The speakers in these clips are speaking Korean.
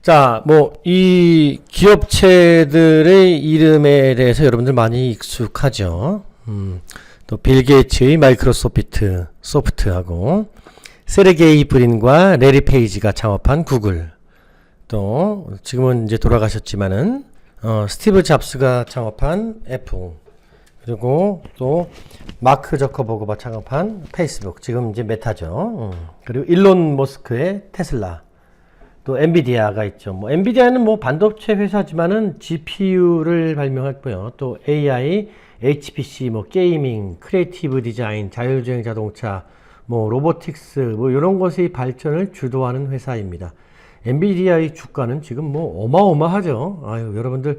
자, 이 기업체들의 이름에 대해서 여러분들 많이 익숙하죠. 또 빌 게이츠의 마이크로소프트, 소프트하고 세르게이 브린과 레리 페이지가 창업한 구글, 또 지금은 이제 돌아가셨지만은 스티브 잡스가 창업한 애플, 그리고 또 마크 저커버그가 창업한 페이스북, 지금 이제 메타죠. 그리고 일론 머스크의 테슬라, 또 엔비디아가 있죠. 엔비디아는 반도체 회사지만은 GPU를 발명했고요. 또 AI, HPC, 게이밍, 크리에이티브 디자인, 자율주행 자동차, 로보틱스, 이런 것의 발전을 주도하는 회사입니다. 엔비디아의 주가는 지금 어마어마하죠. 아유, 여러분들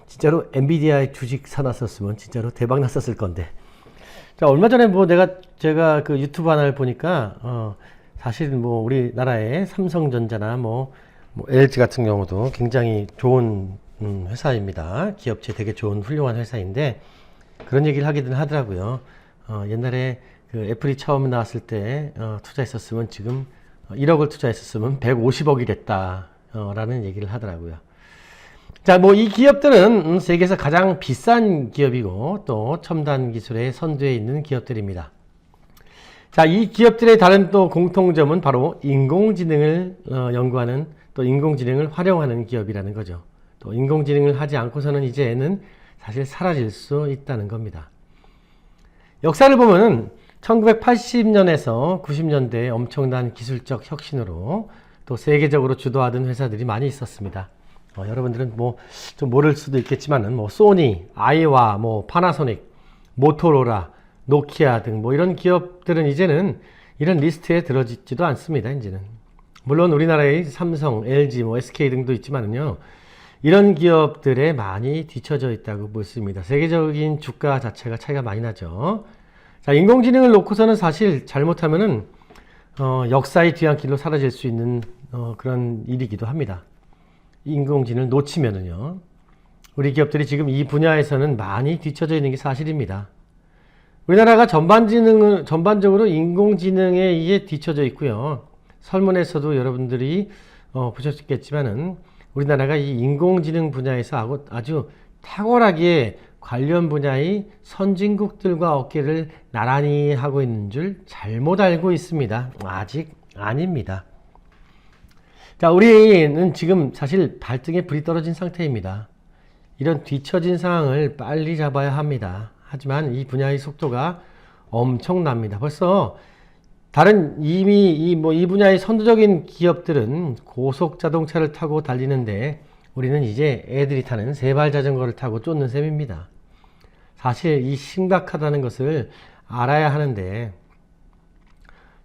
진짜로 엔비디아의 주식 사놨었으면 진짜로 대박 났었을 건데. 자, 얼마 전에 제가 그 유튜브 하나를 보니까, 사실 우리나라의 삼성전자나 LG 같은 경우도 굉장히 좋은 회사입니다. 기업체 되게 좋은 훌륭한 회사인데 그런 얘기를 하기는 하더라고요. 옛날에 그 애플이 처음 나왔을 때 투자했었으면 지금 1억을 투자했었으면 150억이 됐다 라는 얘기를 하더라고요. 자, 이 기업들은 세계에서 가장 비싼 기업이고 또 첨단 기술의 선두에 있는 기업들입니다. 자, 이 기업들의 다른 또 공통점은 바로 인공지능을 연구하는, 또 인공지능을 활용하는 기업이라는 거죠. 또 인공지능을 하지 않고서는 이제는 사실 사라질 수 있다는 겁니다. 역사를 보면은 1980년에서 90년대에 엄청난 기술적 혁신으로 또 세계적으로 주도하던 회사들이 많이 있었습니다. 여러분들은 좀 모를 수도 있겠지만은 소니, 아이와, 파나소닉, 모토로라, 노키아 등 이런 기업들은 이제는 이런 리스트에 들어지지도 않습니다. 이제는 물론 우리나라의 삼성, LG, SK 등도 있지만은요, 이런 기업들에 많이 뒤처져 있다고 볼 수 있습니다. 세계적인 주가 자체가 차이가 많이 나죠. 자, 인공지능을 놓고서는 사실 잘못하면은 역사의 뒤안길로 사라질 수 있는 그런 일이기도 합니다. 인공지능을 놓치면은요, 우리 기업들이 지금 이 분야에서는 많이 뒤처져 있는 게 사실입니다. 우리나라가 전반적으로 인공지능에 의해 뒤처져 있고요. 설문에서도 여러분들이 보셨겠지만은 우리나라가 이 인공지능 분야에서 아주 탁월하게 관련 분야의 선진국들과 어깨를 나란히 하고 있는 줄 잘못 알고 있습니다. 아직 아닙니다. 자, 우리는 지금 사실 발등에 불이 떨어진 상태입니다. 이런 뒤처진 상황을 빨리 잡아야 합니다. 하지만 이 분야의 속도가 엄청납니다. 벌써 이미 이 분야의 선두적인 기업들은 고속 자동차를 타고 달리는데 우리는 이제 애들이 타는 세발 자전거를 타고 쫓는 셈입니다. 사실 이 심각하다는 것을 알아야 하는데,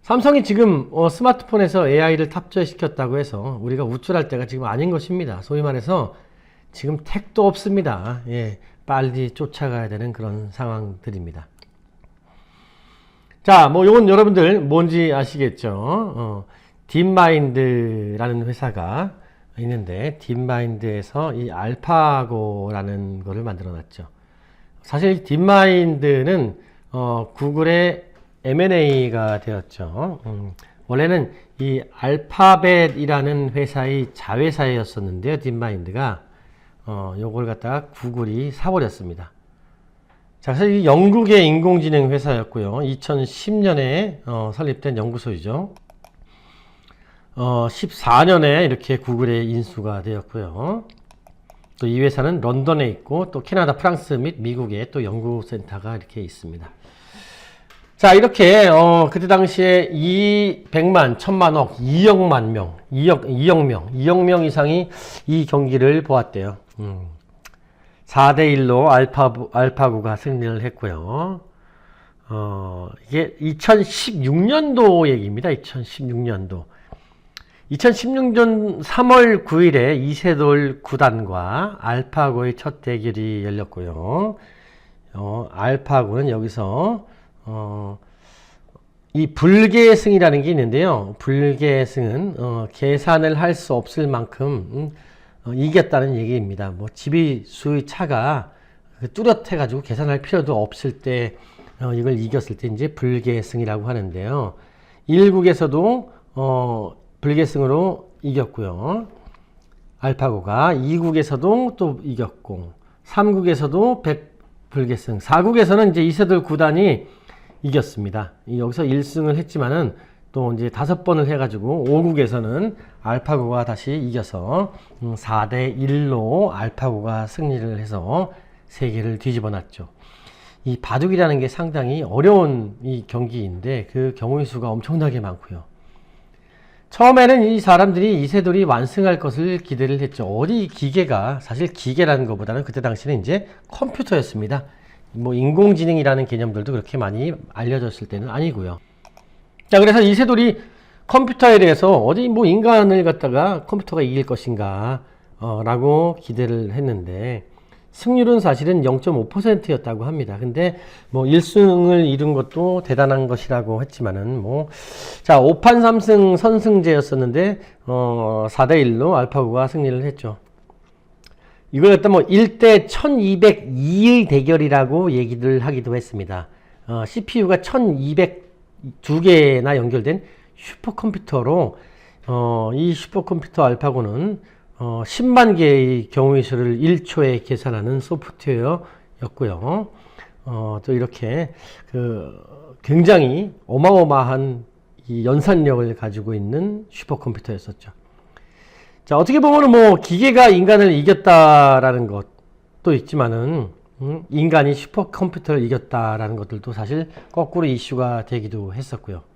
삼성이 지금 스마트폰에서 AI를 탑재시켰다고 해서 우리가 우쭐할 때가 지금 아닌 것입니다. 소위 말해서 지금 택도 없습니다. 예, 빨리 쫓아가야 되는 그런 상황들입니다. 자, 요건 여러분들 뭔지 아시겠죠? 딥마인드라는 회사가 있는데, 딥마인드에서 이 알파고라는 거를 만들어 놨죠. 사실 딥마인드는 구글의 M&A가 되었죠. 원래는 이 알파벳이라는 회사의 자회사였었는데요, 딥마인드가 요걸 갖다가 구글이 사버렸습니다. 자, 사실 이 영국의 인공지능 회사였고요. 2010년에 설립된 연구소이죠. 14년에 이렇게 구글에 인수가 되었고요. 또 이 회사는 런던에 있고 또 캐나다, 프랑스 및 미국에 또 연구센터가 이렇게 있습니다. 자, 이렇게 그때 당시에 200만, 1000만억, 2억만 명, 2억 명 이상이 이 경기를 보았대요. 4대1로 알파고가 승리를 했고요. 이게 2016년도 얘기입니다. 2016년도 3월 9일에 이세돌 구단과 알파고의 첫 대결이 열렸고요. 알파고는 여기서 이 불계승이라는 게 있는데요. 불계승은 계산을 할 수 없을 만큼 이겼다는 얘기입니다. 지비수의 차가 뚜렷해 가지고 계산할 필요도 없을 때 이걸 이겼을 때 이제 불계승이라고 하는데요. 1국에서도 불계승으로 이겼고요. 알파고가 2국에서도 또 이겼고 3국에서도 백불계승, 4국에서는 이제 이세돌 구단이 이겼습니다. 여기서 1승을 했지만은 또 이제 5번을 해가지고 5국에서는 알파고가 다시 이겨서 4대 1로 알파고가 승리를 해서 세계를 뒤집어 놨죠. 이 바둑이라는 게 상당히 어려운 이 경기인데 그 경우의 수가 엄청나게 많고요. 처음에는 이 사람들이 이세돌이 완승할 것을 기대를 했죠. 어디 기계가, 사실 기계라는 것보다는 그때 당시는 이제 컴퓨터였습니다. 뭐 인공지능이라는 개념들도 그렇게 많이 알려졌을 때는 아니고요. 자, 그래서 이세돌이 컴퓨터에 대해서 어디 뭐 인간을 갖다가 컴퓨터가 이길 것인가 라고 기대를 했는데 승률은 사실은 0.5%였다고 합니다. 근데 뭐 1승을 이룬 것도 대단한 것이라고 했지만은 자, 5판 3승 선승제였었는데 4대 1로 알파고가 승리를 했죠. 이걸 갖다 1대 1202의 대결이라고 얘기를 하기도 했습니다. CPU가 1202개나 연결된 슈퍼컴퓨터로 이 슈퍼컴퓨터 알파고는 10만 개의 경우의 수를 1초에 계산하는 소프트웨어였고요. 또 이렇게 굉장히 어마어마한 이 연산력을 가지고 있는 슈퍼컴퓨터였었죠. 자, 어떻게 보면은 기계가 인간을 이겼다라는 것도 있지만은 인간이 슈퍼컴퓨터를 이겼다라는 것들도 사실 거꾸로 이슈가 되기도 했었고요.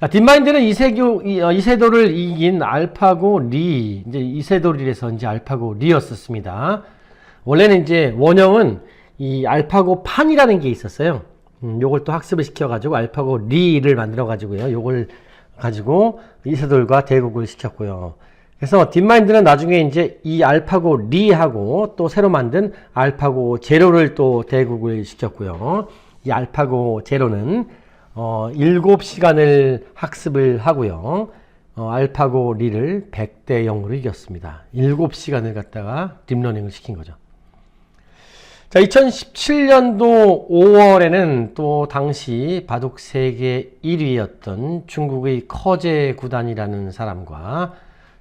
자, 딥마인드는 이세돌을 이긴 알파고 리, 이제 이세돌이라서 이제 알파고 리였었습니다. 원래는 이제 원형은 이 알파고 판이라는 게 있었어요. 요걸 또 학습을 시켜가지고 알파고 리를 만들어가지고요. 요걸 가지고 이세돌과 대국을 시켰고요. 그래서 딥마인드는 나중에 이제 이 알파고 리하고 또 새로 만든 알파고 제로를 또 대국을 시켰고요. 이 알파고 제로는 7시간을 학습을 하고요. 알파고 리를 100대 0으로 이겼습니다. 7시간을 갖다가 딥러닝을 시킨 거죠. 자, 2017년도 5월에는 또 당시 바둑 세계 1위였던 중국의 커제 구단이라는 사람과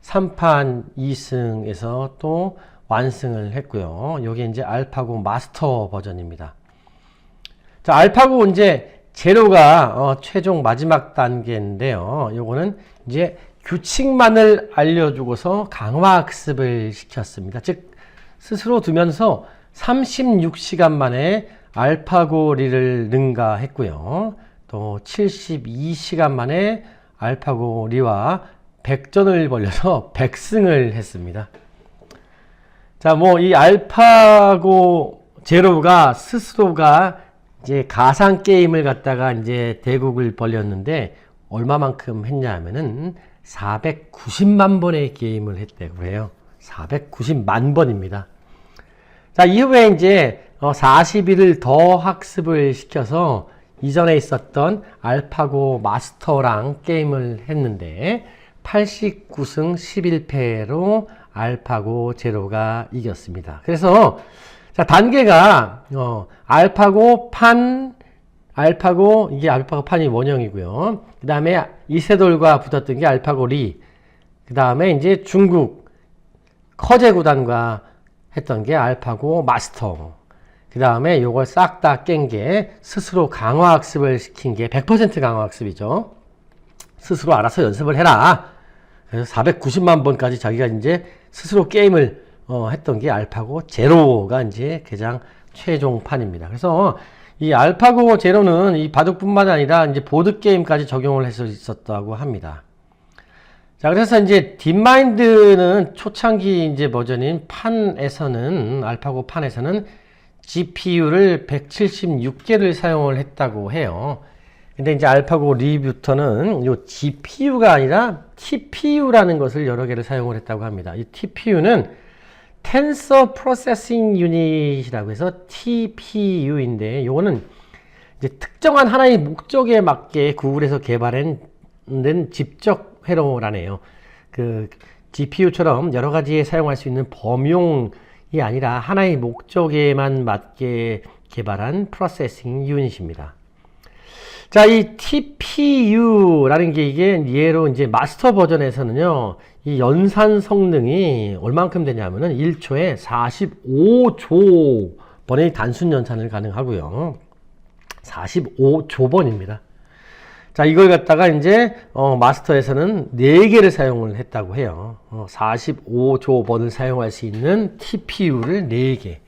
3판 2승에서 또 완승을 했고요. 요게 이제 알파고 마스터 버전입니다. 자, 알파고 이제 제로가 최종 마지막 단계인데요. 요거는 이제 규칙만을 알려주고서 강화학습을 시켰습니다. 즉 스스로 두면서 36시간 만에 알파고리를 능가했고요. 또 72시간 만에 알파고리와 100전을 벌려서 100승을 했습니다. 자, 이 알파고 제로가 스스로가 이제 가상 게임을 갖다가 이제 대국을 벌렸는데 얼마만큼 했냐 하면은 490만 번의 게임을 했다고 해요. 490만 번입니다. 자, 이후에 이제 40일을 더 학습을 시켜서 이전에 있었던 알파고 마스터랑 게임을 했는데 89승 11패로 알파고 제로가 이겼습니다. 그래서 자, 단계가 알파고 판, 이게 알파고 판이 원형이고요. 그 다음에 이세돌과 붙었던 게 알파고 리, 그 다음에 이제 중국 커제 구단과 했던 게 알파고 마스터, 그 다음에 요걸 싹 다 깬 게 스스로 강화학습을 시킨 게 100% 강화학습이죠. 스스로 알아서 연습을 해라. 그래서 490만 번까지 자기가 이제 스스로 게임을 했던 게 알파고 제로가 이제 가장 최종판입니다. 그래서 이 알파고 제로는 이 바둑뿐만 아니라 이제 보드게임까지 적용을 해서 있었다고 합니다. 자, 그래서 이제 딥마인드는 초창기 이제 버전인 판에서는, 알파고 판에서는 GPU를 176개를 사용을 했다고 해요. 근데 이제 알파고 리부터는 요 GPU가 아니라 TPU라는 것을 여러 개를 사용을 했다고 합니다. 이 TPU는 Tensor Processing Unit이라고 해서 TPU인데, 요거는 이제 특정한 하나의 목적에 맞게 구글에서 개발한 직접 회로라네요. 그 GPU처럼 여러 가지에 사용할 수 있는 범용이 아니라 하나의 목적에만 맞게 개발한 프로세싱 유닛입니다. 자, 이 TPU라는 게 이게 예로 이제 마스터 버전에서는요, 이 연산 성능이 얼만큼 되냐면은 1초에 45조 번의 단순 연산을 가능하고요. 45조 번입니다. 자, 이걸 갖다가 이제 마스터에서는 4개를 사용을 했다고 해요. 45조 번을 사용할 수 있는 TPU를 4개.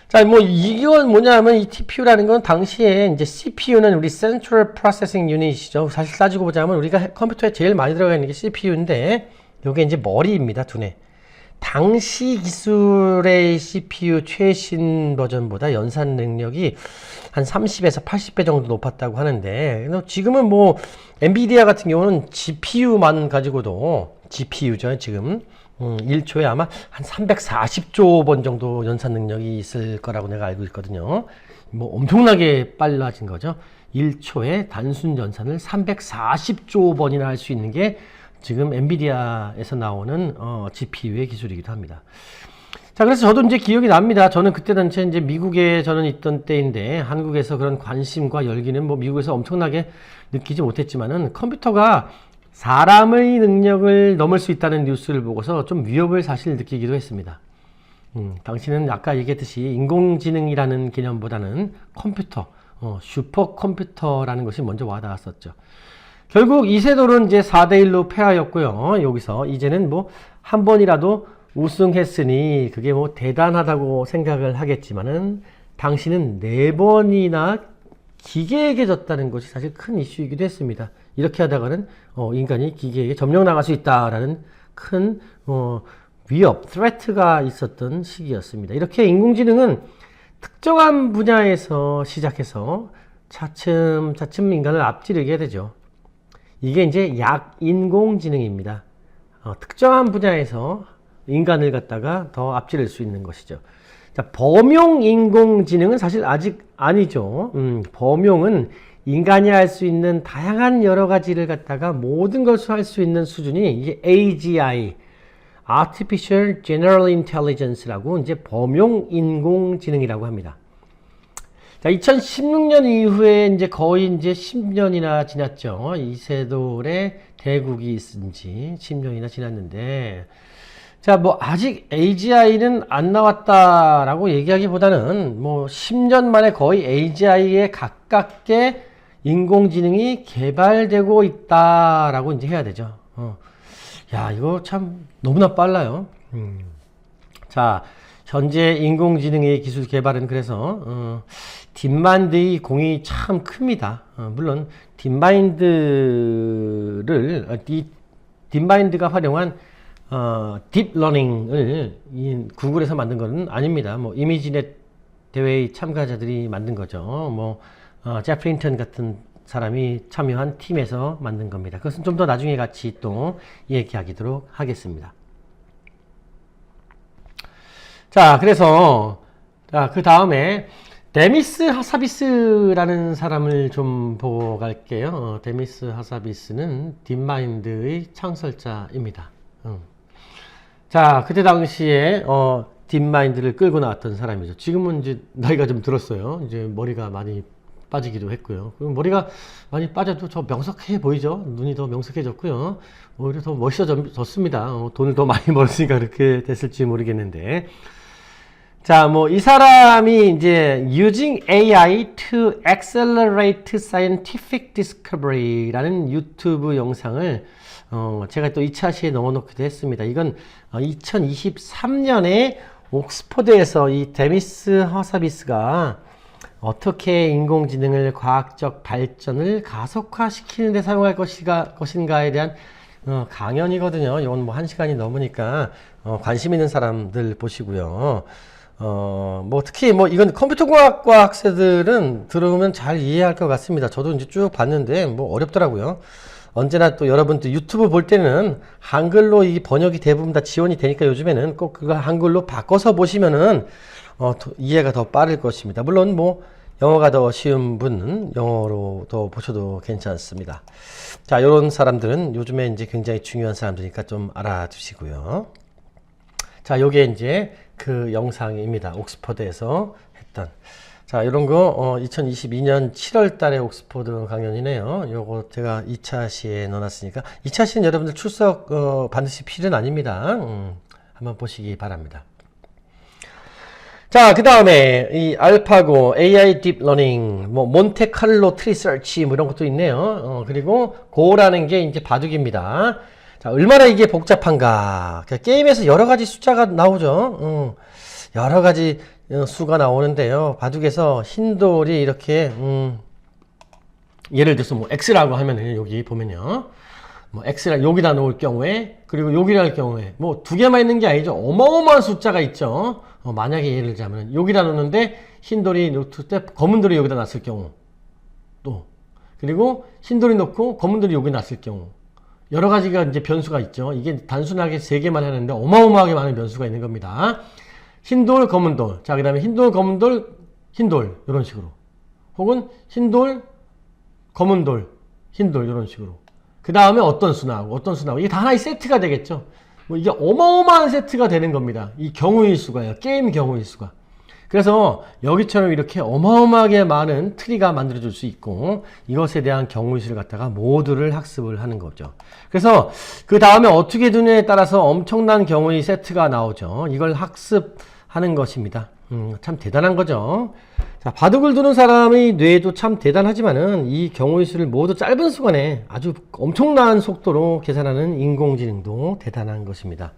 자, 뭐 이건 뭐냐면 이 TPU라는 건 당시에 이제 CPU는 우리 Central Processing Unit이죠. 사실 따지고 보자면 우리가 컴퓨터에 제일 많이 들어가 있는 게 CPU인데 이게 이제 머리입니다. 두뇌. 당시 기술의 CPU 최신 버전보다 연산 능력이 한 30에서 80배 정도 높았다고 하는데, 지금은 뭐 엔비디아 같은 경우는 GPU만 가지고도, GPU죠 지금 1초에 아마 한 340조 번 정도 연산 능력이 있을 거라고 내가 알고 있거든요. 뭐 엄청나게 빨라진 거죠. 1초에 단순 연산을 340조 번이나 할 수 있는 게 지금 엔비디아에서 나오는 GPU의 기술이기도 합니다. 자, 그래서 저도 이제 기억이 납니다. 저는 그때 당시에 이제 미국에 저는 있던 때인데 한국에서 그런 관심과 열기는 뭐 미국에서 엄청나게 느끼지 못했지만은 컴퓨터가 사람의 능력을 넘을 수 있다는 뉴스를 보고서 좀 위협을 사실 느끼기도 했습니다. 당시는 아까 얘기했듯이 인공지능이라는 개념보다는 컴퓨터, 슈퍼컴퓨터라는 것이 먼저 와닿았었죠. 결국 이세돌은 이제 4대1로 패하였고요. 여기서 이제는 뭐 한 번이라도 우승했으니 그게 뭐 대단하다고 생각을 하겠지만은 당신은 4번이나 기계에게 졌다는 것이 사실 큰 이슈이기도 했습니다. 이렇게 하다가는 인간이 기계에게 점령 나갈 수 있다라는 큰 위협, threat가 있었던 시기였습니다. 이렇게 인공지능은 특정한 분야에서 시작해서 차츰 인간을 앞지르게 되죠. 이게 이제 약인공지능입니다. 특정한 분야에서 인간을 갖다가 더 앞지를 수 있는 것이죠. 자, 범용인공지능은 사실 아직 아니죠. 범용은 인간이 할 수 있는 다양한 여러 가지를 갖다가 모든 것을 할 수 있는 수준이 이게 AGI, Artificial General Intelligence라고 이제 범용인공지능이라고 합니다. 자, 2016년 이후에 이제 거의 이제 10년이나 지났죠. 이세돌의 대국이 있은 지 10년이나 지났는데, 자, 뭐, 아직 AGI는 안 나왔다라고 얘기하기보다는 뭐, 10년 만에 거의 AGI에 가깝게 인공지능이 개발되고 있다라고 이제 해야 되죠. 야, 이거 참 너무나 빨라요. 자, 현재 인공지능의 기술 개발은 그래서, 딥마인드의 공이 참 큽니다. 물론, 딥마인드가 활용한 딥러닝을 구글에서 만든 건 아닙니다. 뭐 이미지넷 대회의 참가자들이 만든 거죠. 뭐 제프 린턴 같은 사람이 참여한 팀에서 만든 겁니다. 그것은 좀 더 나중에 같이 또 얘기하도록 하겠습니다. 자, 그래서 그 다음에 데미스 하사비스라는 사람을 좀 보고 갈게요. 데미스 하사비스는 딥마인드의 창설자입니다. 자, 그때 당시에 딥마인드를 끌고 나왔던 사람이죠. 지금은 이제 나이가 좀 들었어요. 이제 머리가 많이 빠지기도 했고요. 머리가 많이 빠져도 더 명석해 보이죠. 눈이 더 명석해졌고요. 오히려 더 멋있어졌습니다. 돈을 더 많이 벌었으니까 그렇게 됐을지 모르겠는데. 자, 뭐 이 사람이 이제 Using AI to Accelerate Scientific Discovery라는 유튜브 영상을 제가 또 2차 시에 넣어놓기도 했습니다. 이건 2023년에 옥스퍼드에서 이 데미스 하사비스가 어떻게 인공지능을 과학적 발전을 가속화시키는 데 사용할 것인가에 대한 강연이거든요. 이건 뭐 1시간이 넘으니까 관심 있는 사람들 보시고요. 뭐 특히 뭐 이건 컴퓨터공학과 학생들은 들어오면 잘 이해할 것 같습니다. 저도 이제 쭉 봤는데 뭐 어렵더라고요. 언제나 또 여러분들 유튜브 볼 때는 한글로 이 번역이 대부분 다 지원이 되니까 요즘에는 꼭 그거 한글로 바꿔서 보시면은 이해가 더 빠를 것입니다. 물론 뭐 영어가 더 쉬운 분은 영어로 더 보셔도 괜찮습니다. 자, 이런 사람들은 요즘에 이제 굉장히 중요한 사람들이니까 좀 알아두시고요. 자, 요게 이제 그 영상입니다. 옥스퍼드에서 했던. 자, 이런 거 2022년 7월 달에 옥스퍼드 강연이네요. 요거 제가 2차 시에 넣어놨으니까 2차 시는 여러분들 출석 반드시 필요는 아닙니다. 한번 보시기 바랍니다. 자, 그 다음에 이 알파고, AI 딥러닝, 뭐 몬테칼로 트리 서치 뭐 이런 것도 있네요. 그리고 고라는 게 이제 바둑입니다. 자, 얼마나 이게 복잡한가. 게임에서 여러 가지 숫자가 나오죠. 여러 가지 수가 나오는데요. 바둑에서 흰 돌이 이렇게 예를 들어서 뭐 X라고 하면은 여기 보면요. 뭐 X를 여기다 놓을 경우에, 그리고 여기를 할 경우에 뭐 두 개만 있는 게 아니죠. 어마어마한 숫자가 있죠. 만약에 예를 들자면 여기다 놓는데 흰 돌이 놓을 때 검은 돌이 여기다 놨을 경우, 또 그리고 흰 돌이 놓고 검은 돌이 여기 놨을 경우, 여러 가지가 이제 변수가 있죠. 이게 단순하게 세 개만 하는데 어마어마하게 많은 변수가 있는 겁니다. 흰 돌, 검은 돌. 자, 그 다음에 흰 돌, 검은 돌, 흰 돌. 이런 식으로. 혹은 흰 돌, 검은 돌, 흰 돌. 이런 식으로. 그 다음에 어떤 수나 하고, 어떤 수나 하고. 이게 다 하나의 세트가 되겠죠. 뭐 이게 어마어마한 세트가 되는 겁니다. 이 경우의 수가요. 게임 경우의 수가. 그래서 여기처럼 이렇게 어마어마하게 많은 트리가 만들어질 수 있고, 이것에 대한 경우의 수를 갖다가 모두를 학습을 하는 거죠. 그래서 그 다음에 어떻게 두느냐에 따라서 엄청난 경우의 세트가 나오죠. 이걸 학습하는 것입니다. 참 대단한 거죠. 자, 바둑을 두는 사람의 뇌도 참 대단하지만은 이 경우의 수를 모두 짧은 시간에 아주 엄청난 속도로 계산하는 인공지능도 대단한 것입니다.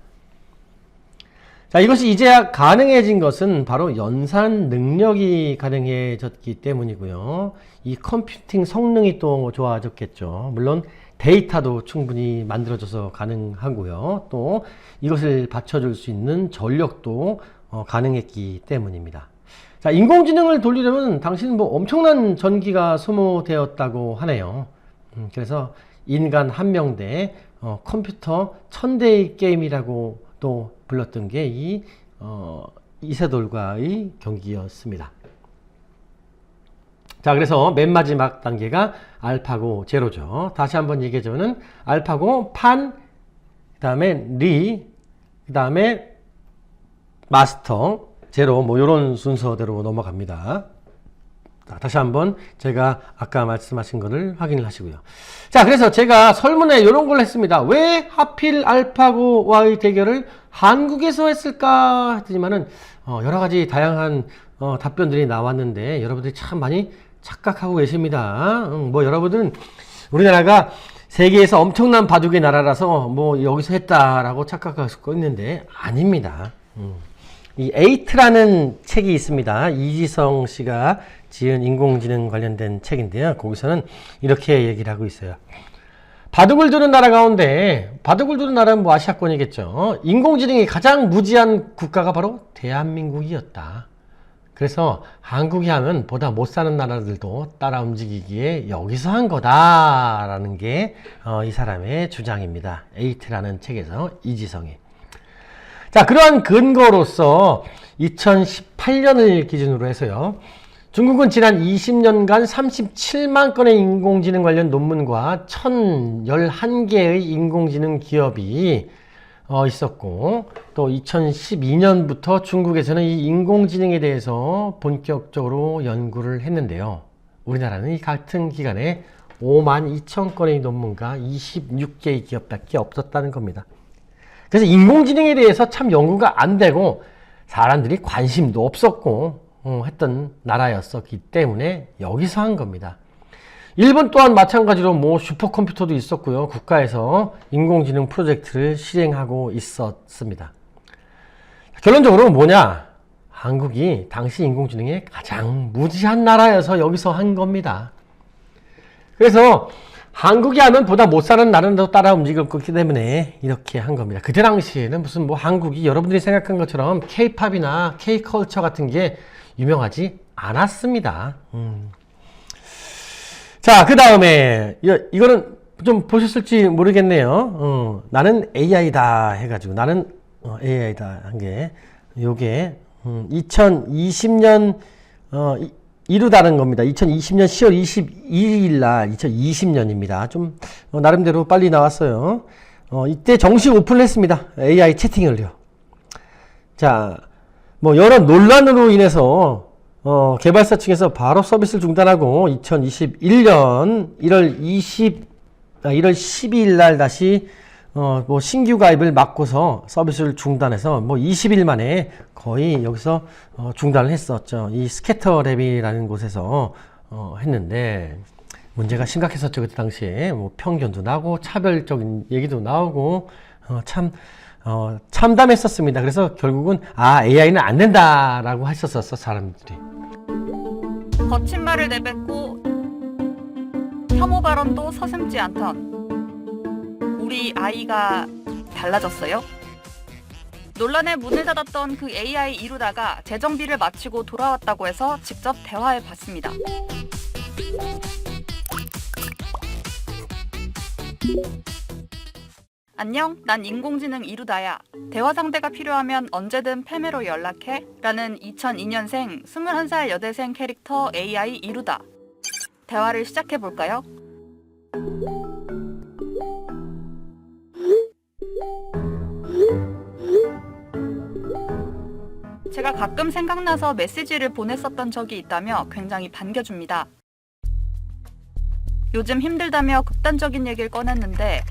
자, 이것이 이제야 가능해진 것은 바로 연산 능력이 가능해졌기 때문이고요. 이 컴퓨팅 성능이 또 좋아졌겠죠. 물론 데이터도 충분히 만들어져서 가능하고요. 또 이것을 받쳐줄 수 있는 전력도 가능했기 때문입니다. 자, 인공지능을 돌리려면 당신은 뭐 엄청난 전기가 소모되었다고 하네요. 그래서 인간 1명 대 컴퓨터 1000대의 게임이라고 또 불렀던 게 이 이세돌과의 경기였습니다. 자, 그래서 맨 마지막 단계가 알파고 제로죠. 다시 한번 얘기해주면은 알파고 판, 그 다음에 리, 그 다음에 마스터, 제로, 뭐 요런 순서대로 넘어갑니다. 자, 다시 한번 제가 아까 말씀하신 거를 확인을 하시고요. 자, 그래서 제가 설문에 이런 걸 했습니다. 왜 하필 알파고와의 대결을 한국에서 했을까 했더니만은 여러 가지 다양한 답변들이 나왔는데 여러분들이 참 많이 착각하고 계십니다. 뭐 여러분들은 우리나라가 세계에서 엄청난 바둑의 나라라서 뭐 여기서 했다라고 착각할 수 있는데 아닙니다. 이 에이트라는 책이 있습니다. 이지성 씨가 지은 인공지능 관련된 책인데요. 거기서는 이렇게 얘기를 하고 있어요. 바둑을 두는 나라 가운데, 바둑을 두는 나라는 뭐 아시아권이겠죠. 인공지능이 가장 무지한 국가가 바로 대한민국이었다. 그래서 한국이 하면 보다 못 사는 나라들도 따라 움직이기에 여기서 한 거다라는 게 이 사람의 주장입니다. 에이트라는 책에서 이지성이. 자, 그러한 근거로서 2018년을 기준으로 해서요. 중국은 지난 20년간 37만 건의 인공지능 관련 논문과 1011개의 인공지능 기업이 있었고, 또 2012년부터 중국에서는 이 인공지능에 대해서 본격적으로 연구를 했는데요. 우리나라는 이 같은 기간에 5만 2천 건의 논문과 26개의 기업밖에 없었다는 겁니다. 그래서 인공지능에 대해서 참 연구가 안 되고 사람들이 관심도 없었고 했던 나라였었기 때문에 여기서 한 겁니다. 일본 또한 마찬가지로 뭐 슈퍼컴퓨터도 있었고요. 국가에서 인공지능 프로젝트를 실행하고 있었습니다. 결론적으로 뭐냐? 한국이 당시 인공지능에 가장 무지한 나라여서 여기서 한 겁니다. 그래서 한국이 하면 보다 못 사는 나라도 따라 움직일 거기 때문에 이렇게 한 겁니다. 그때 당시에는 무슨 뭐 한국이 여러분들이 생각한 것처럼 K-팝이나 K-컬처 같은 게 유명하지 않았습니다. 자, 그 다음에 이거는 좀 보셨을지 모르겠네요. 나는 AI다 해가지고 나는 AI다 한 게 요게 2020년 이루다는 겁니다. 2020년 10월 22일 날 2020년입니다. 좀 나름대로 빨리 나왔어요. 이때 정식 오픈을 했습니다. AI 채팅을요. 자, 뭐 여러 논란으로 인해서 개발사 측에서 바로 서비스를 중단하고 2021년 1월 12일 날 다시 뭐 신규 가입을 막고서 서비스를 중단해서 뭐 20일 만에 거의 여기서 중단을 했었죠. 이 스캐터랩이라는 곳에서 했는데 문제가 심각했었죠. 그때 당시에 뭐 편견도 나고 차별적인 얘기도 나오고 참담했었습니다. 그래서 결국은 AI는 안 된다라고 했었어 사람들이. 거친 말을 내뱉고 혐오 발언도 서슴지 않던 우리 아이가 달라졌어요? 논란의 문을 닫았던 그 AI 이루다가 재정비를 마치고 돌아왔다고 해서 직접 대화해 봤습니다. 안녕, 난 인공지능 이루다야. 대화 상대가 필요하면 언제든 페메로 연락해. 라는 2002년생 21살 여대생 캐릭터 AI 이루다. 대화를 시작해 볼까요? 제가 가끔 생각나서 메시지를 보냈었던 적이 있다며 굉장히 반겨줍니다. 요즘 힘들다며 극단적인 얘기를 꺼냈는데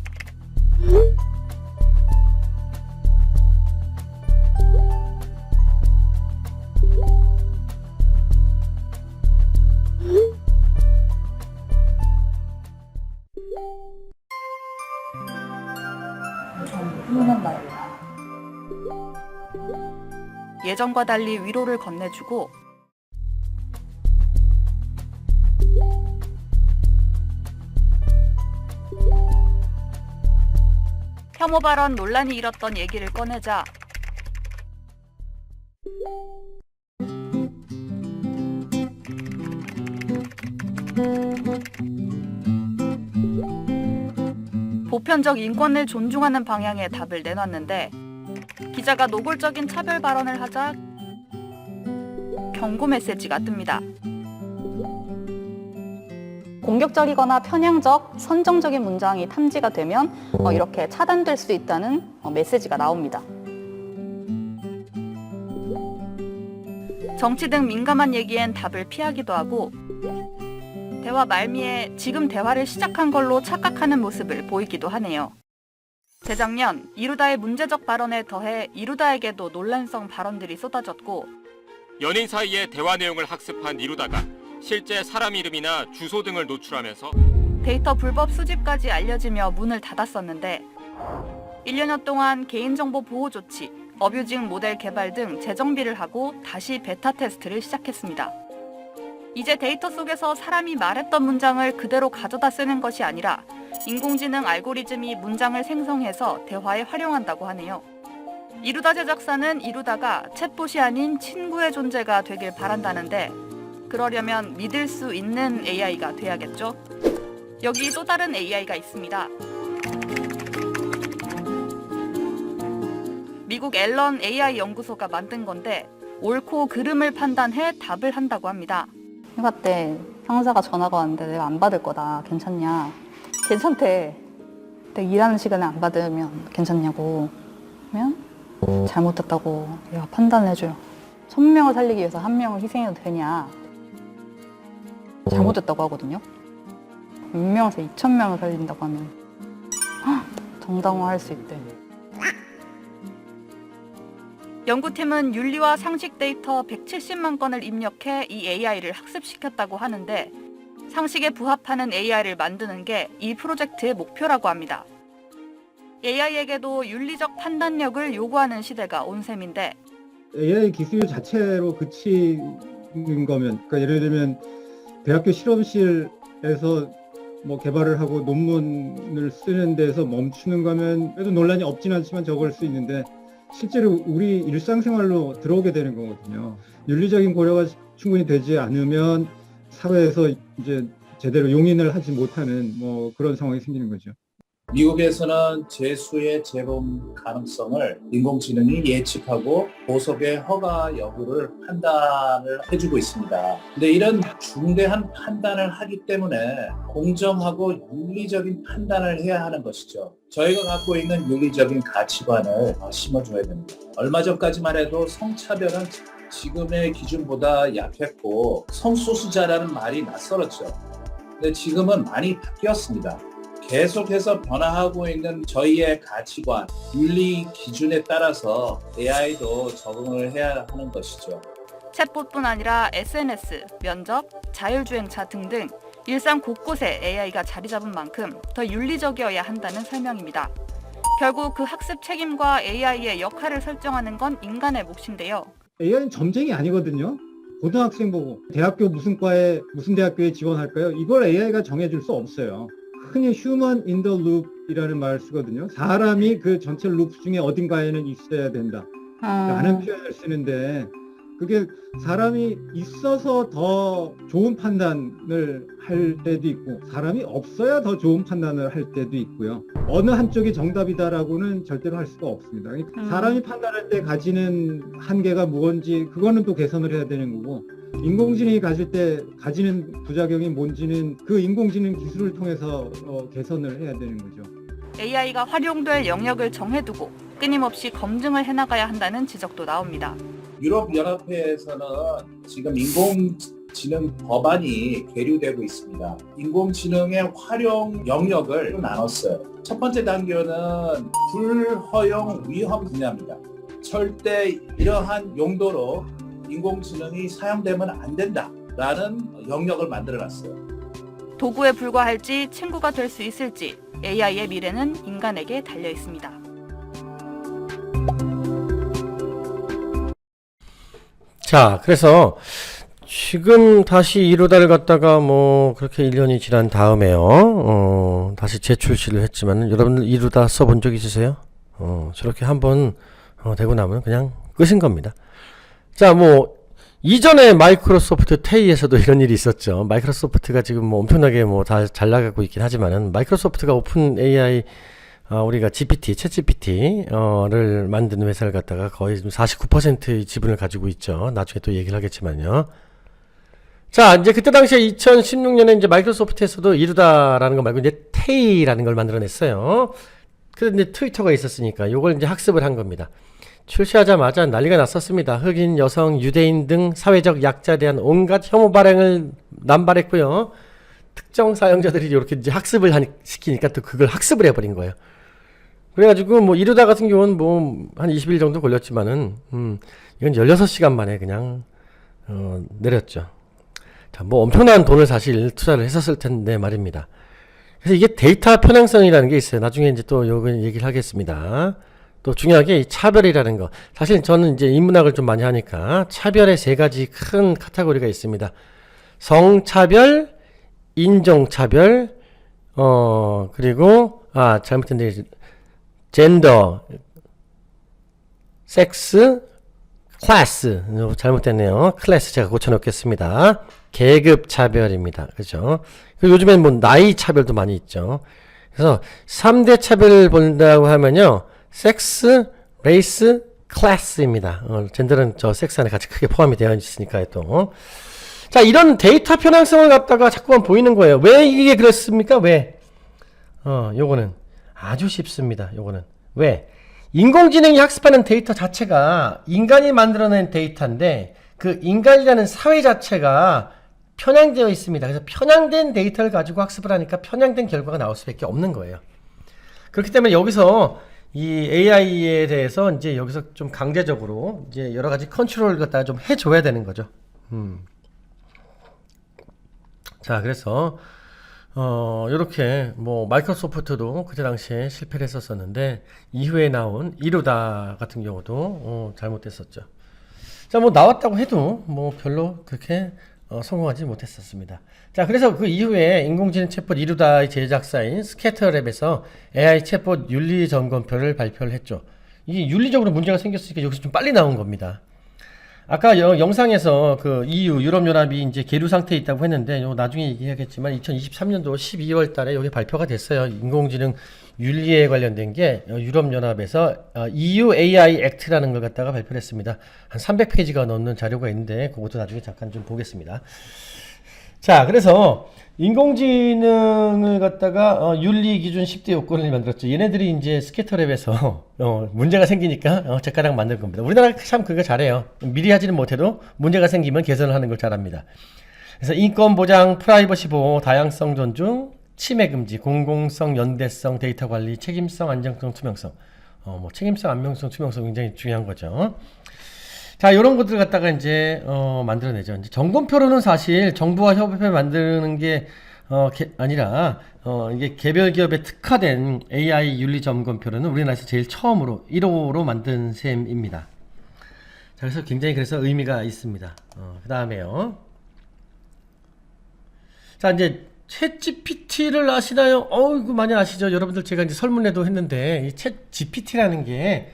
예전과 달리 위로를 건네주고 혐오 발언 논란이 일었던 얘기를 꺼내자 보편적 인권을 존중하는 방향의 답을 내놨는데 기자가 노골적인 차별 발언을 하자 경고 메시지가 뜹니다. 공격적이거나 편향적, 선정적인 문장이 탐지가 되면 이렇게 차단될 수 있다는 메시지가 나옵니다. 정치 등 민감한 얘기엔 답을 피하기도 하고 대화 말미에 지금 대화를 시작한 걸로 착각하는 모습을 보이기도 하네요. 재작년 이루다의 문제적 발언에 더해 이루다에게도 논란성 발언들이 쏟아졌고 연인 사이의 대화 내용을 학습한 이루다가 실제 사람 이름이나 주소 등을 노출하면서 데이터 불법 수집까지 알려지며 문을 닫았었는데 1년여 동안 개인정보 보호 조치, 어뷰징 모델 개발 등 재정비를 하고 다시 베타 테스트를 시작했습니다. 이제 데이터 속에서 사람이 말했던 문장을 그대로 가져다 쓰는 것이 아니라 인공지능 알고리즘이 문장을 생성해서 대화에 활용한다고 하네요. 이루다 제작사는 이루다가 챗봇이 아닌 친구의 존재가 되길 바란다는데 그러려면 믿을 수 있는 AI가 돼야겠죠? 여기 또 다른 AI가 있습니다. 미국 앨런 AI 연구소가 만든 건데 옳고 그름을 판단해 답을 한다고 합니다. 휴가 때 상사가 전화가 왔는데 내가 안 받을 거다. 괜찮냐? 괜찮대. 내가 일하는 시간에 안 받으면 괜찮냐고. 그러면 잘못했다고 얘가 판단해줘요. 1000명을 살리기 위해서 1명을 희생해도 되냐? 잘못했다고 하거든요. 1명에서 2000명을 살린다고 하면 정당화할 수 있대. 연구팀은 윤리와 상식 데이터 170만 건을 입력해 이 AI를 학습시켰다고 하는데 상식에 부합하는 AI를 만드는 게 이 프로젝트의 목표라고 합니다. AI에게도 윤리적 판단력을 요구하는 시대가 온 셈인데 AI 기술 자체로 그치는 거면, 그러니까 예를 들면 대학교 실험실에서 뭐 개발을 하고 논문을 쓰는 데서 멈추는 거면 그래도 논란이 없진 않지만 적을 수 있는데 실제로 우리 일상생활로 들어오게 되는 거거든요. 윤리적인 고려가 충분히 되지 않으면 사회에서 이제 제대로 용인을 하지 못하는 뭐 그런 상황이 생기는 거죠. 미국에서는 재수의 재범 가능성을 인공지능이 예측하고 보석의 허가 여부를 판단을 해주고 있습니다. 근데 이런 중대한 판단을 하기 때문에 공정하고 윤리적인 판단을 해야 하는 것이죠. 저희가 갖고 있는 윤리적인 가치관을 심어줘야 됩니다. 얼마 전까지만 해도 성차별은 지금의 기준보다 약했고 성소수자라는 말이 낯설었죠. 근데 지금은 많이 바뀌었습니다. 계속해서 변화하고 있는 저희의 가치관, 윤리 기준에 따라서 AI도 적응을 해야 하는 것이죠. 챗봇뿐 아니라 SNS, 면접, 자율주행차 등등 일상 곳곳에 AI가 자리 잡은 만큼 더 윤리적이어야 한다는 설명입니다. 결국 그 학습 책임과 AI의 역할을 설정하는 건 인간의 몫인데요. AI는 점쟁이 아니거든요. 고등학생 보고 대학교 무슨 과에 무슨 대학교에 지원할까요? 이걸 AI가 정해줄 수 없어요. 흔히 human in the loop이라는 말을 쓰거든요. 사람이 그 전체 루프 중에 어딘가에는 있어야 된다 라는 표현을 쓰는데, 그게 사람이 있어서 더 좋은 판단을 할 때도 있고 사람이 없어야 더 좋은 판단을 할 때도 있고요. 어느 한쪽이 정답이다라고는 절대로 할 수가 없습니다. 사람이 판단할 때 가지는 한계가 무언지 그거는 또 개선을 해야 되는 거고, 인공지능이 가질 때 가지는 부작용이 뭔지는 그 인공지능 기술을 통해서 개선을 해야 되는 거죠. AI가 활용될 영역을 정해두고 끊임없이 검증을 해나가야 한다는 지적도 나옵니다. 유럽연합회에서는 지금 인공지능 법안이 계류되고 있습니다. 인공지능의 활용 영역을 나눴어요. 첫 번째 단계는 불허용 위험 분야입니다. 절대 이러한 용도로 인공지능이 사용되면 안 된다라는 영역을 만들어놨어요. 도구에 불과할지 친구가 될 수 있을지 AI의 미래는 인간에게 달려 있습니다. 자, 그래서 지금 다시 이루다를 갖다가 뭐 그렇게 1년이 지난 다음에요. 다시 재출시를 했지만 여러분들 이루다 써본 적 있으세요? 저렇게 한번 되고 나면 그냥 끝인 겁니다. 자, 뭐 이전에 마이크로소프트 테이에서도 이런 일이 있었죠. 마이크로소프트가 지금 뭐 엄청나게 뭐 다 잘 나가고 있긴 하지만은 마이크로소프트가 오픈 AI 우리가 챗 GPT를 만드는 회사를 갖다가 거의 49%의 지분을 가지고 있죠. 나중에 또 얘기를 하겠지만요. 자, 이제 그때 당시에 2016년에 이제 마이크로소프트에서도 이루다라는 거 말고 이제 테이라는 걸 만들어냈어요. 그런데 이제 트위터가 있었으니까 요걸 이제 학습을 한 겁니다. 출시하자마자 난리가 났었습니다. 흑인, 여성, 유대인 등 사회적 약자에 대한 온갖 혐오 발행을 남발했고요. 특정 사용자들이 이렇게 이제 학습을 시키니까 또 그걸 학습을 해버린 거예요. 그래가지고 뭐 이루다 같은 경우는 뭐 한 20일 정도 걸렸지만은 이건 16시간 만에 그냥 내렸죠. 자, 뭐 엄청난 돈을 사실 투자를 했었을 텐데 말입니다. 그래서 이게 데이터 편향성이라는 게 있어요. 나중에 이제 또 요거 얘기를 하겠습니다. 또 중요하게 이 차별이라는 거. 사실 저는 이제 인문학을 좀 많이 하니까 차별의 세 가지 큰 카테고리가 있습니다. 성차별, 인종차별, 그리고 잘못했는데 젠더, 섹스, 클래스, 잘못됐네요. 클래스 제가 고쳐놓겠습니다. 계급 차별입니다. 그죠? 요즘엔 뭐 나이 차별도 많이 있죠. 그래서 3대 차별을 본다고 하면요. 섹스, 레이스, 클래스입니다. 젠더는 저 섹스 안에 같이 크게 포함이 되어 있으니까요, 또. 자, 이런 데이터 편향성을 갖다가 자꾸만 보이는 거예요. 왜 이게 그렇습니까? 왜? 요거는 아주 쉽습니다. 요거는. 왜? 인공지능이 학습하는 데이터 자체가 인간이 만들어낸 데이터인데 그 인간이라는 사회 자체가 편향되어 있습니다. 그래서 편향된 데이터를 가지고 학습을 하니까 편향된 결과가 나올 수밖에 없는 거예요. 그렇기 때문에 여기서 이 AI에 대해서 이제 여기서 좀 강제적으로 이제 여러 가지 컨트롤을 갖다가 좀 해줘야 되는 거죠. 자, 그래서 요렇게 뭐 마이크로소프트도 그때 당시에 실패를 했었었는데 이후에 나온 이루다 같은 경우도 잘못됐었죠. 자, 뭐 나왔다고 해도 뭐 별로 그렇게 성공하지 못했었습니다. 자, 그래서 그 이후에 인공지능 챗봇 이루다의 제작사인 스캐터랩에서 AI 챗봇 윤리 점검표를 발표를 했죠. 이게 윤리적으로 문제가 생겼으니까 여기서 좀 빨리 나온 겁니다. 아까 영상에서 그 EU 유럽연합이 이제 계류 상태에 있다고 했는데 요 나중에 얘기하겠지만 2023년도 12월 달에 여기 발표가 됐어요. 인공지능 윤리에 관련된 게 유럽연합에서 EU AI Act라는 걸 갖다가 발표를 했습니다. 한 300페이지가 넘는 자료가 있는데 그것도 나중에 잠깐 좀 보겠습니다. 자, 그래서 인공지능을 갖다가 윤리 기준 10대 요건을 만들었죠. 얘네들이 이제 스캐터랩에서 문제가 생기니까 젓가락 만들 겁니다. 우리나라 참 그거 잘해요. 미리 하지는 못해도 문제가 생기면 개선을 하는 걸 잘합니다. 그래서 인권 보장, 프라이버시 보호, 다양성 존중, 침해 금지, 공공성, 연대성, 데이터 관리, 책임성, 안정성, 투명성. 뭐 책임성, 안정성, 투명성 굉장히 중요한 거죠. 자, 요런 것들 갖다가 이제 만들어내죠. 이제 점검표로는 사실 정부와 협업해 만드는 게 아니라 이게 개별 기업에 특화된 AI 윤리 점검표로는 우리나라에서 제일 처음으로 1호로 만든 셈입니다. 자, 그래서 굉장히 그래서 의미가 있습니다. 그 다음에요. 자, 이제 챗GPT를 아시나요? 이거 많이 아시죠? 여러분들 제가 이제 설문에도 했는데 이 챗GPT라는 게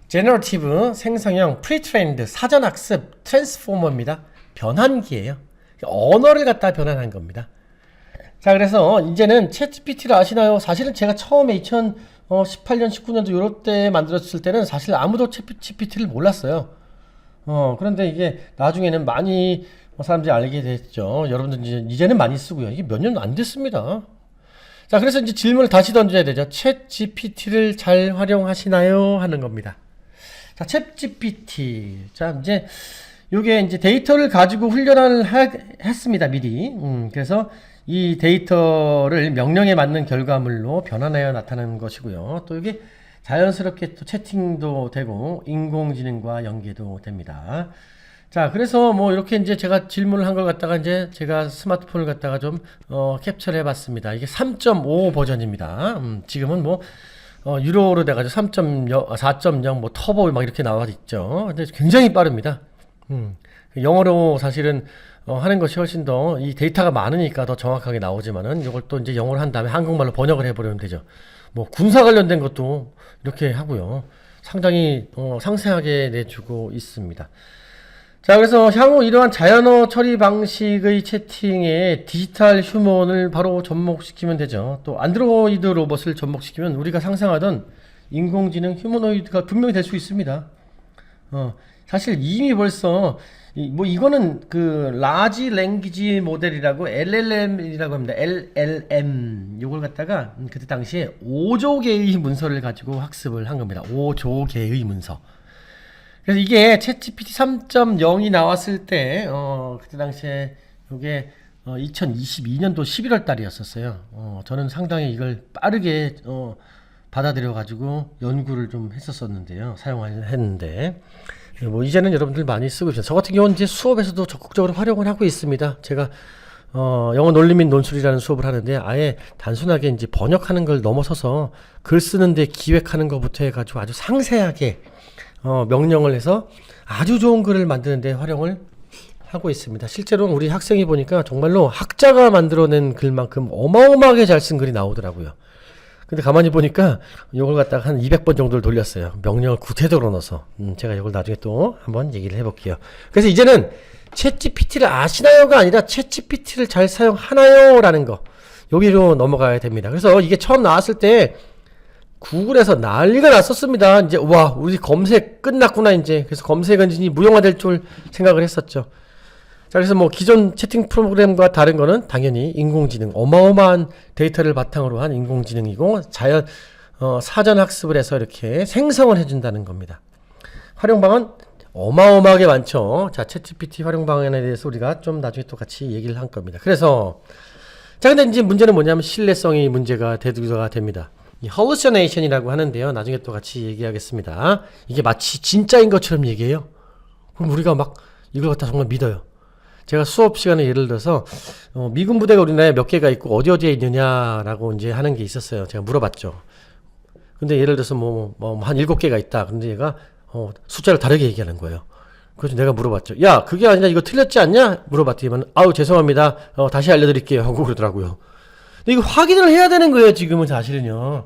제너러티브 생성형 프리트레인드 사전학습 트랜스포머입니다. 변환기예요. 언어를 갖다 변환한 겁니다. 자, 그래서 이제는 챗GPT를 아시나요? 사실은 제가 처음에 2018년 19년도 요럴 때 만들었을 때는 사실 아무도 챗GPT를 몰랐어요. 그런데 이게 나중에는 많이 사람들이 알게 됐죠. 여러분들 이제는 많이 쓰고요. 이게 몇 년 안 됐습니다. 자, 그래서 이제 질문을 다시 던져야 되죠. 챗GPT를 잘 활용하시나요? 하는 겁니다. 자, 챗GPT. 자, 이제 요게 이제 데이터를 가지고 훈련을 했습니다. 미리. 그래서 이 데이터를 명령에 맞는 결과물로 변환하여 나타나는 것이고요. 또 이게 자연스럽게 또 채팅도 되고 인공지능과 연계도 됩니다. 자, 그래서 뭐 이렇게 이제 제가 질문을 한 걸 갖다가 이제 제가 스마트폰을 갖다가 좀 캡처를 해봤습니다. 이게 3.5 버전입니다. 지금은 뭐 유로로 돼가지고 3.0, 4.0 뭐 터보 막 이렇게 나와 있죠. 근데 굉장히 빠릅니다. 영어로 사실은 하는 것이 훨씬 더 이 데이터가 많으니까 더 정확하게 나오지만은 이걸 또 이제 영어로 한 다음에 한국말로 번역을 해버리면 되죠. 뭐 군사 관련된 것도 이렇게 하고요. 상당히 상세하게 내주고 있습니다. 자, 그래서 향후 이러한 자연어 처리 방식의 채팅에 디지털 휴먼을 바로 접목시키면 되죠. 또 안드로이드 로봇을 접목시키면 우리가 상상하던 인공지능 휴머노이드가 분명히 될 수 있습니다. 사실 이미 벌써 뭐 이거는 그 라지 랭귀지 모델이라고 LLM이라고 합니다. LLM 요걸 갖다가 그때 당시에 5조 개의 문서를 가지고 학습을 한 겁니다. 5조 개의 문서. 그래서 이게 챗GPT 3.0이 나왔을 때 그때 당시에 요게 2022년도 11월 달이었었어요. 저는 상당히 이걸 빠르게 받아들여 가지고 연구를 좀 했었었는데요. 사용을 했는데 뭐 이제는 여러분들 많이 쓰고 있어요. 저 같은 경우는 이제 수업에서도 적극적으로 활용을 하고 있습니다. 제가 영어 논리 및 논술이라는 수업을 하는데 아예 단순하게 이제 번역하는 걸 넘어서서 글 쓰는데 기획하는 것부터 해가지고 아주 상세하게 명령을 해서 아주 좋은 글을 만드는데 활용을 하고 있습니다. 실제로 우리 학생이 보니까 정말로 학자가 만들어낸 글만큼 어마어마하게 잘 쓴 글이 나오더라고요. 근데 가만히 보니까 이걸 갖다가 한 200번 정도를 돌렸어요. 명령을 구체적으로 넣어서. 제가 이걸 나중에 또 한번 얘기를 해볼게요. 그래서 이제는 챗GPT를 아시나요가 아니라 챗GPT를 잘 사용하나요? 라는 거. 여기로 넘어가야 됩니다. 그래서 이게 처음 나왔을 때 구글에서 난리가 났었습니다. 이제 와, 우리 검색 끝났구나 이제. 그래서 검색은 이제 무용화될 줄 생각을 했었죠. 자, 그래서 뭐 기존 채팅 프로그램과 다른 거는 당연히 인공지능, 어마어마한 데이터를 바탕으로 한 인공지능이고 사전 학습을 해서 이렇게 생성을 해준다는 겁니다. 활용방은 어마어마하게 많죠. 자, 챗GPT 활용방에 대해서 우리가 좀 나중에 또 같이 얘기를 할 겁니다. 그래서 자, 근데 이제 문제는 뭐냐면 신뢰성이 문제가 대두가 됩니다. 이 hallucination이라고 하는데요. 나중에 또 같이 얘기하겠습니다. 이게 마치 진짜인 것처럼 얘기해요. 그럼 우리가 막 이걸 갖다 정말 믿어요. 제가 수업 시간에 예를 들어서 미군 부대가 우리나라에 몇 개가 있고 어디에 있느냐라고 이제 하는 게 있었어요. 제가 물어봤죠. 근데 예를 들어서 한 7개가 있다. 근데 얘가 숫자를 다르게 얘기하는 거예요. 그래서 내가 물어봤죠. 야, 그게 아니라 이거 틀렸지 않냐? 물어봤더니만 아우 죄송합니다. 다시 알려드릴게요 하고 그러더라고요. 근데 이거 확인을 해야 되는 거예요. 지금은 사실은요.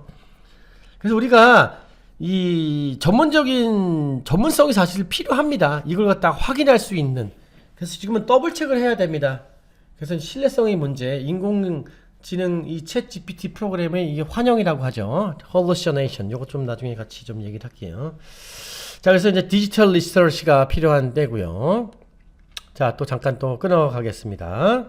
그래서 우리가 이 전문성이 사실 필요합니다. 이걸 갖다 확인할 수 있는. 그래서 지금은 더블 체크를 해야 됩니다. 그래서 신뢰성의 문제, 인공지능 이 챗 GPT 프로그램의 이게 환영이라고 하죠. hallucination. 요거 좀 나중에 같이 좀 얘기를 할게요. 자, 그래서 이제 디지털 리서치가 필요한 때고요. 자, 또 잠깐 또 끊어가겠습니다.